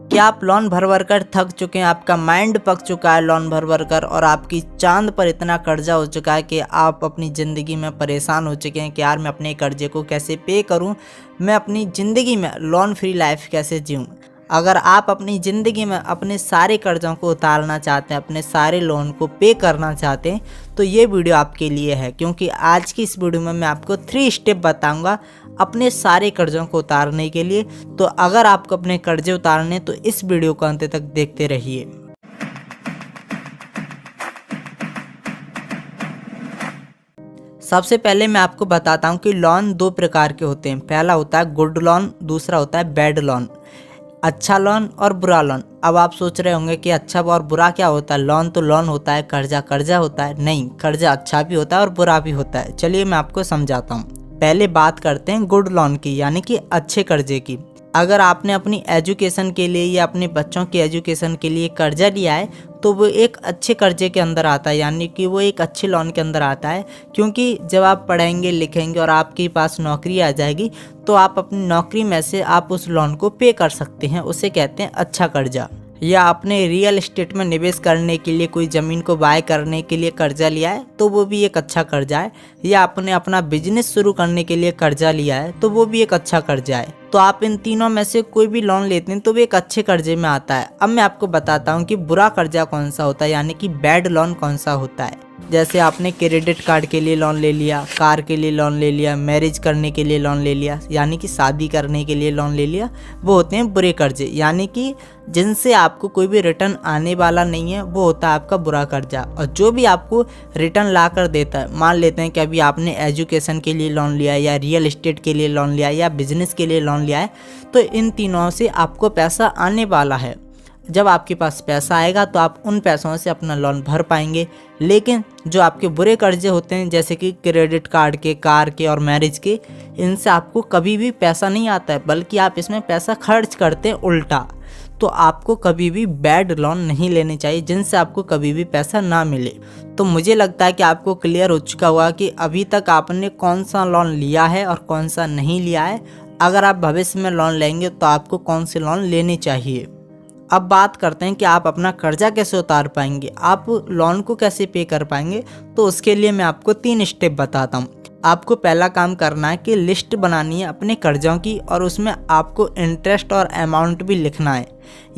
क्या आप लोन भर भर कर थक चुके हैं, आपका माइंड पक चुका है लोन भर भर कर और आपकी चांद पर इतना कर्जा हो चुका है कि आप अपनी ज़िंदगी में परेशान हो चुके हैं कि यार मैं अपने कर्जे को कैसे पे करूं, मैं अपनी ज़िंदगी में लोन फ्री लाइफ कैसे जीऊं। अगर आप अपनी ज़िंदगी में अपने सारे कर्ज़ों को उतारना चाहते हैं, अपने सारे लोन को पे करना चाहते हैं, तो ये वीडियो आपके लिए है, क्योंकि आज की इस वीडियो में मैं आपको 3 स्टेप बताऊंगा अपने सारे कर्ज़ों को उतारने के लिए। तो अगर आपको अपने कर्जे उतारने तो इस वीडियो को अंत तक देखते रहिए। सबसे पहले मैं आपको बताता हूँ कि लोन 2 प्रकार के होते हैं। पहला होता है गुड लोन, दूसरा होता है बैड लोन। अच्छा लोन और बुरा लोन। अब आप सोच रहे होंगे कि अच्छा और बुरा क्या होता है, लोन तो लोन होता है, कर्जा कर्जा होता है। नहीं, कर्जा अच्छा भी होता है और बुरा भी होता है। चलिए मैं आपको समझाता हूँ। पहले बात करते हैं गुड लोन की, यानी कि अच्छे कर्जे की। अगर आपने अपनी एजुकेशन के लिए या अपने बच्चों की एजुकेशन के लिए कर्जा लिया है तो वो एक अच्छे कर्जे के अंदर आता है, यानी कि वो एक अच्छे लोन के अंदर आता है। क्योंकि जब आप पढ़ेंगे लिखेंगे और आपके पास नौकरी आ जाएगी तो आप अपनी नौकरी में से आप उस लोन को पे कर सकते हैं। उसे कहते हैं अच्छा कर्जा। या अपने रियल एस्टेट में निवेश करने के लिए, कोई ज़मीन को बाय करने के लिए कर्जा लिया है तो वो भी एक अच्छा कर्जा है। या आपने अपना बिजनेस शुरू करने के लिए कर्जा लिया है तो वो भी एक अच्छा कर्जा है। तो आप इन तीनों में से कोई भी लोन लेते हैं तो वो एक अच्छे कर्जे में आता है। अब मैं आपको बताता हूँ कि बुरा कर्जा कौन सा होता है, यानी कि बैड लोन कौन सा होता है। जैसे आपने क्रेडिट कार्ड के लिए लोन ले लिया, कार के लिए लोन ले लिया, मैरिज करने के लिए लोन ले लिया, यानी कि शादी करने के लिए लोन ले लिया, वो होते हैं बुरे कर्जे, यानी कि जिनसे आपको कोई भी रिटर्न आने वाला नहीं है, वो होता है आपका बुरा कर्जा। और जो भी आपको रिटर्न ला कर देता है, मान लेते हैं कि अभी आपने एजुकेशन के लिए लोन लिया या रियल एस्टेट के लिए लोन लिया या बिजनेस के लिए लोन लिया है, तो इन तीनों से आपको पैसा आने वाला है। जब आपके पास पैसा आएगा तो आप उन पैसों से अपना लोन भर पाएंगे। लेकिन जो आपके बुरे कर्जे होते हैं, जैसे कि क्रेडिट कार्ड के, कार के और मैरिज के, इनसे आपको कभी भी पैसा नहीं आता है, बल्कि आप इसमें पैसा खर्च करते हैं उल्टा। तो आपको कभी भी बैड लोन नहीं लेने चाहिए जिनसे आपको कभी भी पैसा ना मिले। तो मुझे लगता है कि आपको क्लियर हो चुका होगा कि अभी तक आपने कौन सा लोन लिया है और कौन सा नहीं लिया है। अगर आप भविष्य में लोन लेंगे तो आपको कौन से लोन लेने चाहिए। अब बात करते हैं कि आप अपना कर्जा कैसे उतार पाएंगे, आप लोन को कैसे पे कर पाएंगे। तो उसके लिए मैं आपको 3 स्टेप बताता हूँ। आपको पहला काम करना है कि लिस्ट बनानी है अपने कर्जों की, और उसमें आपको इंटरेस्ट और अमाउंट भी लिखना है।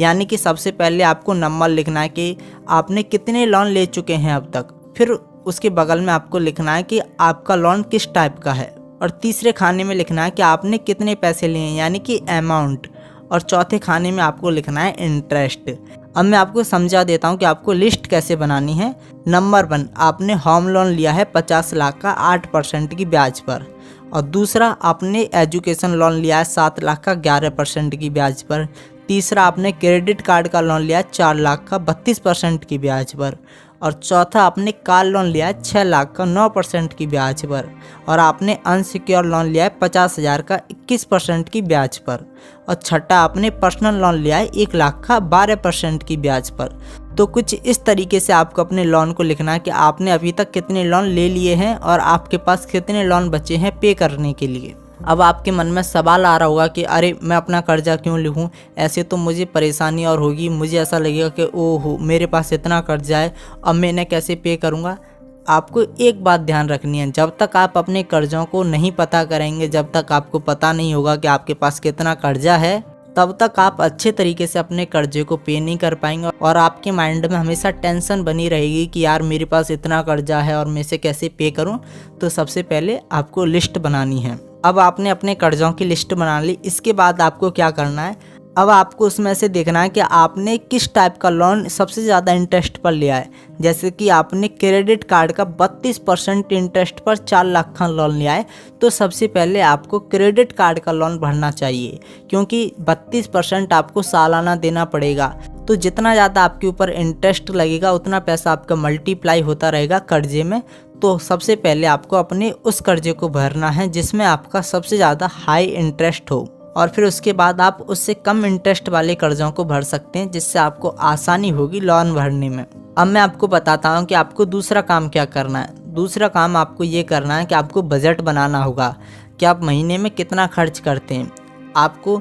यानी कि सबसे पहले आपको नंबर लिखना है कि आपने कितने लोन ले चुके हैं अब तक। फिर उसके बगल में आपको लिखना है कि आपका लोन किस टाइप का है। और तीसरे खाने में लिखना है कि आपने कितने पैसे लिए हैं, यानी कि अमाउंट। और चौथे खाने में आपको लिखना है इंटरेस्ट। अब मैं आपको समझा देता हूँ कि आपको लिस्ट कैसे बनानी है। नंबर 1, आपने होम लोन लिया है 50 लाख का 8% की ब्याज पर। और दूसरा, आपने एजुकेशन लोन लिया है 7 लाख का 11% की ब्याज पर। तीसरा, आपने क्रेडिट कार्ड का लोन लिया है 4 लाख का 32% की ब्याज पर। और चौथा, आपने कार लोन लिया है 6 लाख का 9% की ब्याज पर। और आपने अनसिक्योर लोन लिया है 50,000 का 21% की ब्याज पर। और छठा, आपने पर्सनल लोन लिया है 1 लाख का 12% की ब्याज पर। तो कुछ इस तरीके से आपको अपने लोन को लिखना है कि आपने अभी तक कितने लोन ले लिए हैं और आपके पास कितने लोन बचे हैं पे करने के लिए। अब आपके मन में सवाल आ रहा होगा कि अरे मैं अपना कर्जा क्यों लिखूं, ऐसे तो मुझे परेशानी और होगी, मुझे ऐसा लगेगा कि ओहो मेरे पास इतना कर्जा है, अब मैं इन्हें कैसे पे करूंगा। आपको एक बात ध्यान रखनी है, जब तक आप अपने कर्जों को नहीं पता करेंगे, जब तक आपको पता नहीं होगा कि आपके पास कितना कर्जा है, तब तक आप अच्छे तरीके से अपने कर्जे को पे नहीं कर पाएंगे। और आपके माइंड में हमेशा टेंशन बनी रहेगी कि यार मेरे पास इतना कर्जा है और मैं इसे कैसे पे करूं। तो सबसे पहले आपको लिस्ट बनानी है। अब आपने अपने कर्जों की लिस्ट बना ली, इसके बाद आपको क्या करना है, अब आपको उसमें से देखना है कि आपने किस टाइप का लोन सबसे ज़्यादा इंटरेस्ट पर लिया है। जैसे कि आपने क्रेडिट कार्ड का 32% इंटरेस्ट पर 4 लाख का लोन लिया है, तो सबसे पहले आपको क्रेडिट कार्ड का लोन भरना चाहिए, क्योंकि 32% आपको सालाना देना पड़ेगा। तो जितना ज़्यादा आपके ऊपर इंटरेस्ट लगेगा उतना पैसा आपका मल्टीप्लाई होता रहेगा कर्जे में। तो सबसे पहले आपको अपने उस कर्जे को भरना है जिसमें आपका सबसे ज़्यादा हाई इंटरेस्ट हो, और फिर उसके बाद आप उससे कम इंटरेस्ट वाले कर्जों को भर सकते हैं, जिससे आपको आसानी होगी लोन भरने में। अब मैं आपको बताता हूँ कि आपको दूसरा काम क्या करना है। दूसरा काम आपको ये करना है कि आपको बजट बनाना होगा कि आप महीने में कितना खर्च करते हैं। आपको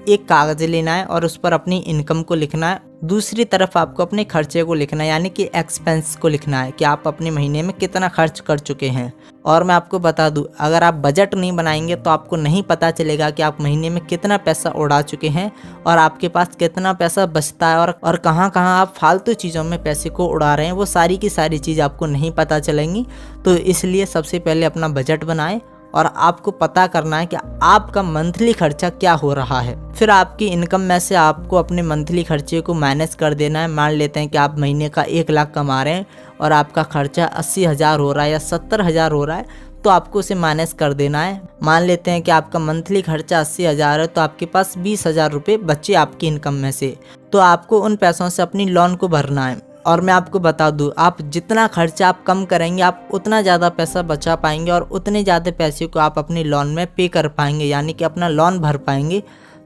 एक कागज़ लेना है और उस पर अपनी इनकम को लिखना है, दूसरी तरफ आपको अपने खर्चे को लिखना है, यानी कि एक्सपेंस को लिखना है कि आप अपने महीने में कितना खर्च कर चुके हैं। और मैं आपको बता दूं, अगर आप बजट नहीं बनाएंगे तो आपको नहीं पता चलेगा कि आप महीने में कितना पैसा उड़ा चुके हैं और आपके पास कितना पैसा बचता है और कहाँ कहाँ आप फालतू चीज़ों में पैसे को उड़ा रहे हैं, वो सारी की सारी चीज़ आपको नहीं पता चलेंगी। तो इसलिए सबसे पहले अपना बजट बनाएं और आपको पता करना है कि आपका मंथली खर्चा क्या हो रहा है। फिर आपकी इनकम में से आपको अपने मंथली खर्चे को माइनस कर देना है। मान लेते हैं कि आप महीने का 1 लाख कमा रहे हैं और आपका खर्चा 80,000 हो रहा है या 70,000 हो रहा है, तो आपको उसे माइनस कर देना है। मान लेते हैं कि आपका मंथली खर्चा 80,000 है, तो आपके पास 20,000 रुपये बचे आपकी इनकम में से, तो आपको उन पैसों से अपनी लोन को भरना है। और मैं आपको बता दूं, आप जितना खर्चा आप कम करेंगे आप उतना ज़्यादा पैसा बचा पाएंगे और उतने ज़्यादा पैसे को आप अपने लोन में पे कर पाएंगे, यानी कि अपना लोन भर पाएंगे।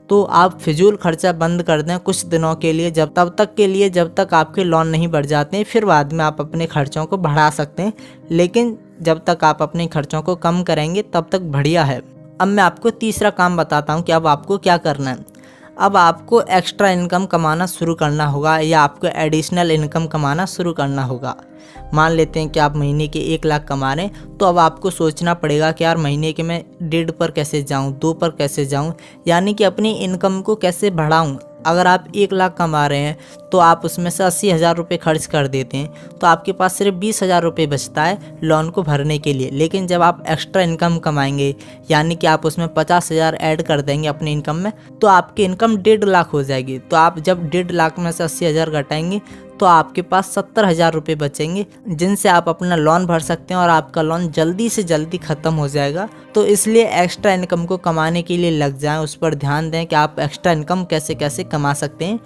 तो आप फिजूल खर्चा बंद कर दें कुछ दिनों के लिए, जब तक आपके लोन नहीं बढ़ जाते हैं। फिर बाद में आप अपने खर्चों को बढ़ा सकते हैं, लेकिन जब तक आप अपने खर्चों को कम करेंगे तब तक बढ़िया है। अब मैं आपको तीसरा काम बताता हूँ कि अब आपको क्या करना है। अब आपको एक्स्ट्रा इनकम कमाना शुरू करना होगा या आपको एडिशनल इनकम कमाना शुरू करना होगा। मान लेते हैं कि आप महीने के 1 लाख कमा रहे हैं, तो अब आपको सोचना पड़ेगा कि यार महीने के मैं 1.5 पर कैसे जाऊं, 2 पर कैसे जाऊं, यानी कि अपनी इनकम को कैसे बढ़ाऊं। अगर आप 1 लाख कमा रहे हैं तो आप उसमें से 80,000 रुपये खर्च कर देते हैं, तो आपके पास सिर्फ 20,000 रुपये बचता है लोन को भरने के लिए। लेकिन जब आप एक्स्ट्रा इनकम कमाएंगे, यानी कि आप उसमें 50,000 ऐड कर देंगे अपनी इनकम में, तो आपकी इनकम 1.5 लाख हो जाएगी। तो आप जब 1.5 लाख में से 80,000 घटाएंगे तो आपके पास 70,000 रुपये बचेंगे, जिनसे आप अपना लोन भर सकते हैं और आपका लोन जल्दी से जल्दी ख़त्म हो जाएगा। तो इसलिए एक्स्ट्रा इनकम को कमाने के लिए लग जाएं, उस पर ध्यान दें कि आप एक्स्ट्रा इनकम कैसे कैसे कमा सकते हैं।